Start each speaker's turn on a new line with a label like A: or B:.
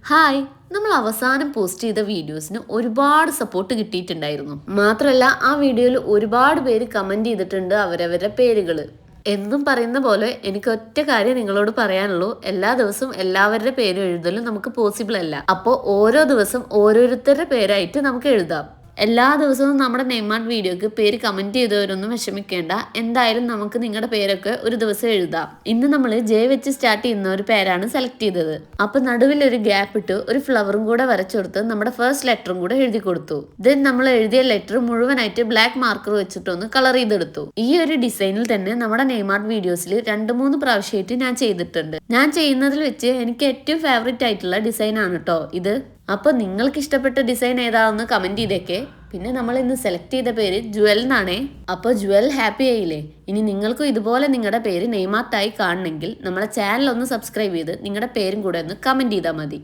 A: Hi, നമ്മൾ അവസാനം post ചെയ്ത വീഡിയോസിന് ഒരുപാട് സപ്പോർട്ട് കിട്ടിയിട്ടുണ്ടായിരുന്നു. മാത്രമല്ല ആ വീഡിയോയിൽ ഒരുപാട് പേര് കമന്റ് ചെയ്തിട്ടുണ്ട് അവരവരുടെ പേരുകൾ. എന്നും പറയുന്ന പോലെ എനിക്ക് ഒറ്റ കാര്യം നിങ്ങളോട് പറയാനുള്ളൂ. എല്ലാ ദിവസവും എല്ലാവരുടെ പേരും എഴുതലും നമുക്ക് പോസിബിൾ അല്ല. അപ്പോൾ ഓരോ ദിവസം ഓരോരുത്തരുടെ പേരായിട്ട് നമുക്ക് എഴുതാം. എല്ലാ ദിവസവും നമ്മുടെ നെയ്മാർട്ട് വീഡിയോക്ക് പേര് കമന്റ് ചെയ്തവരൊന്നും വിഷമിക്കേണ്ട. എന്തായാലും നമുക്ക് നിങ്ങളുടെ പേരൊക്കെ ഒരു ദിവസം എഴുതാം. ഇന്ന് നമ്മൾ ജെ വെച്ച് സ്റ്റാർട്ട് ചെയ്യുന്ന ഒരു പേരാണ് സെലക്ട് ചെയ്തത്. അപ്പൊ നടുവിൽ ഒരു ഗ്യാപ്പ് ഇട്ട് ഒരു ഫ്ലവറും കൂടെ വരച്ചെടുത്ത് നമ്മുടെ ഫസ്റ്റ് ലെറ്ററും കൂടെ എഴുതി കൊടുത്തു. ദെൻ നമ്മൾ എഴുതിയ ലെറ്റർ മുഴുവനായിട്ട് ബ്ലാക്ക് മാർക്കർ വെച്ചിട്ടൊന്ന് കളർ ചെയ്തെടുത്തു. ഈ ഒരു ഡിസൈനിൽ തന്നെ നമ്മുടെ നെയ്മാർട്ട് വീഡിയോസിൽ 2-3 പ്രാവശ്യമായിട്ട് ഞാൻ ചെയ്തിട്ടുണ്ട്. ഞാൻ ചെയ്യുന്നതിൽ വെച്ച് എനിക്ക് ഏറ്റവും ഫേവറേറ്റ് ആയിട്ടുള്ള ഡിസൈൻ ആണ് കേട്ടോ ഇത്. അപ്പോൾ നിങ്ങൾക്ക് ഇഷ്ടപ്പെട്ട ഡിസൈൻ ഏതാണെന്ന് കമന്റ് ചെയ്തേക്കെ. പിന്നെ നമ്മൾ ഇന്ന് സെലക്ട് ചെയ്ത പേര് ജുവൽ എന്നാണേ. അപ്പോൾ ജുവൽ ഹാപ്പി ആയില്ലേ? ഇനി നിങ്ങൾക്കും ഇതുപോലെ നിങ്ങളുടെ പേര് നെയ്മാർട്ടായി കാണണമെങ്കിൽ നമ്മുടെ ചാനൽ ഒന്ന് സബ്സ്ക്രൈബ് ചെയ്ത് നിങ്ങളുടെ പേരും കൂടെ ഒന്ന് കമന്റ് ചെയ്താൽ മതി.